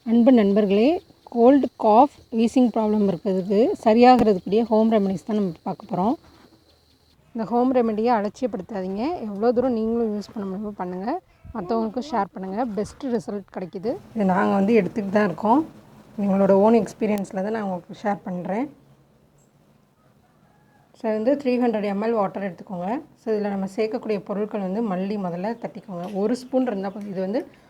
அன்பு நண்பர்களே, cold cough wheezing problem இருக்கிறதுக்கு சரியாகிறதுக்குரிய ஹோம் ரெமெடிஸ் தான் நம்ம பார்க்க போகிறோம். இந்த ஹோம் ரெமெடியை அலட்சியப்படுத்தாதீங்க. எவ்வளோ தூரம் நீங்களும் யூஸ் பண்ண முடியுமோ பண்ணுங்கள். மற்றவங்களுக்கும் ஷேர் பண்ணுங்கள். பெஸ்ட்டு ரிசல்ட் கிடைக்கிது. இது நாங்கள் எடுத்துகிட்டு தான் இருக்கோம். எங்களோட ஓன் எக்ஸ்பீரியன்ஸில் தான் நான் உங்களுக்கு ஷேர் பண்ணுறேன். ஸோ 300 ml வாட்டர் எடுத்துக்கோங்க. ஸோ இதில் நம்ம சேர்க்கக்கூடிய பொருட்கள் மல்லி முதல்ல தட்டிக்கோங்க. 1 ஸ்பூன் இருந்தால் போதும். இது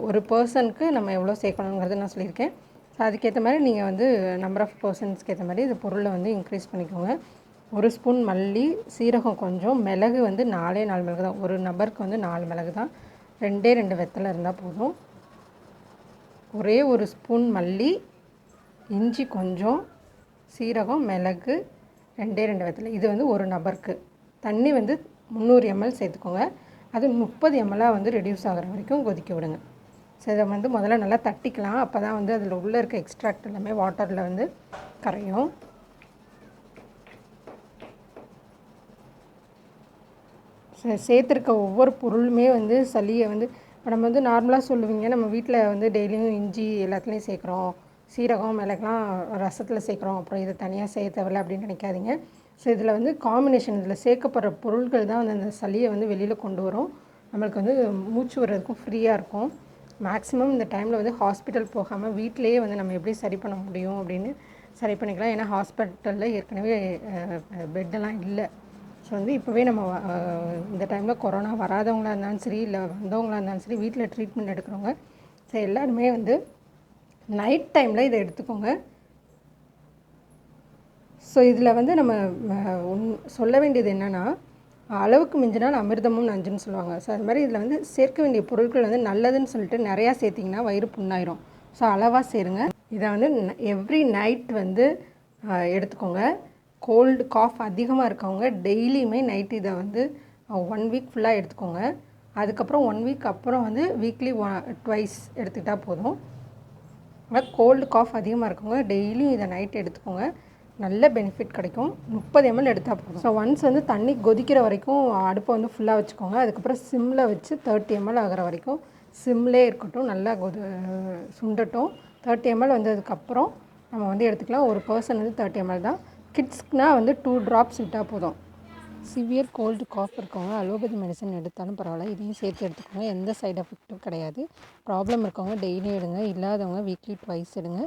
ஒரு பர்சனுக்கு நம்ம எவ்வளோ சேர்க்கணுங்கிறது நான் சொல்லியிருக்கேன். ஸோ அதுக்கேற்ற மாதிரி நீங்கள் நம்பர் ஆஃப் பர்சன்ஸ்க்கு ஏற்ற மாதிரி இது பொருளை இன்க்ரீஸ் பண்ணிக்கோங்க. 1 ஸ்பூன் மல்லி, சீரகம் கொஞ்சம், மிளகு 4 மிளகு தான். ஒரு நபருக்கு 4 மிளகு தான். 2 வெத்தலை இருந்தால் போதும். ஒரே 1 ஸ்பூன் மல்லி, இஞ்சி கொஞ்சம், சீரகம், மிளகு, 2 வெத்தலை. இது ஒரு நபருக்கு. தண்ணி 300 ml சேர்த்துக்கோங்க. அது 30 ml ரெடியூஸ் ஆகிற வரைக்கும் கொதிக்க விடுங்க. ஸோ இதை முதல்ல நல்லா தட்டிக்கலாம். அப்போ தான் அதில் உள்ளே இருக்க எக்ஸ்ட்ராக்ட் எல்லாமே வாட்டரில் கரையும். சேர்த்துருக்க ஒவ்வொரு பொருளுமே சளியை இப்போ நம்ம நார்மலாக சொல்லுவீங்க, நம்ம வீட்டில் டெய்லியும் இஞ்சி எல்லாத்துலேயும் சேர்க்குறோம், சீரகம், மிளகுலாம் ரசத்தில் சேர்க்குறோம், அப்புறம் இதை தனியாக செய்ய தேவையில்ல அப்படின்னு நினைக்காதீங்க. ஸோ இதில் காம்பினேஷன், இதில் சேர்க்கப்படுற பொருட்கள் தான் அந்த சளியை வெளியில் கொண்டு வரும். நம்மளுக்கு மூச்சு விடுறதுக்கும் ஃப்ரீயாக இருக்கும். மேக்ஸிமம் இந்த டைமில் ஹாஸ்பிட்டல் போகாமல் வீட்டிலேயே நம்ம எப்படி சரி பண்ண முடியும் அப்படின்னு சரி பண்ணிக்கலாம். ஏன்னா ஹாஸ்பிட்டலில் ஏற்கனவே பெட்டெல்லாம் இல்லை. ஸோ இப்போவே நம்ம இந்த டைமில் கொரோனா வராதவங்களாக இருந்தாலும் சரி, இல்லை வந்தவங்களாக இருந்தாலும் சரி, வீட்டில் ட்ரீட்மெண்ட் எடுக்கிறவங்க, ஸோ எல்லாருமே நைட் டைமில் இதை எடுத்துக்கோங்க. ஸோ இதில் நம்ம சொல்ல வேண்டியது என்னென்னா, அளவுக்கு மிஞ்சினால் அமிர்தமும் நஞ்சுன்னு சொல்லுவாங்க. ஸோ அது மாதிரி இதில் சேர்க்க வேண்டிய பொருட்கள் நல்லதுன்னு சொல்லிட்டு நிறையா சேர்த்திங்கன்னா வயிறு புண்ணாயிரும். ஸோ அளவாக சேருங்க. இதை எவ்ரி நைட் எடுத்துக்கோங்க. கோல்டு காஃப் அதிகமாக இருக்கவங்க டெய்லியுமே நைட் இதை 1 வீக் ஃபுல்லாக எடுத்துக்கோங்க. அதுக்கப்புறம் 1 வீக் அப்புறம் வீக்லி ட்வைஸ் எடுத்துக்கிட்டால் போதும். கோல்டு காஃப் அதிகமாக இருக்கவங்க டெய்லியும் இதை நைட் எடுத்துக்கோங்க. நல்ல பெனிஃபிட் கிடைக்கும். 30 ml எடுத்தால் போதும். ஸோ ஒன்ஸ் தண்ணி கொதிக்கிற வரைக்கும் அடுப்பை ஃபுல்லாக வச்சுக்கோங்க. அதுக்கப்புறம் சிம்மில் வச்சு 30 ml ஆகிற வரைக்கும் சிம்லே இருக்கட்டும். நல்லா சுண்டட்டும். 30 ml வந்ததுக்கப்புறம் நம்ம எடுத்துக்கலாம். ஒரு பர்சன் 30 ml தான். கிட்ஸ்க்குனால் 2 drops விட்டால் போதும். சிவியர் கோல்டு காஃப் இருக்கவங்க அலோபதி மெடிசன் எடுத்தாலும் பரவாயில்ல, இதையும் சேர்த்து எடுத்துக்கோங்க. எந்த சைடு எஃபெக்ட்டும் கிடையாது. ப்ராப்ளம் இருக்கவங்க டெய்லியும் எடுங்க, இல்லாதவங்க வீக்லி ட்வைஸ் எடுங்க.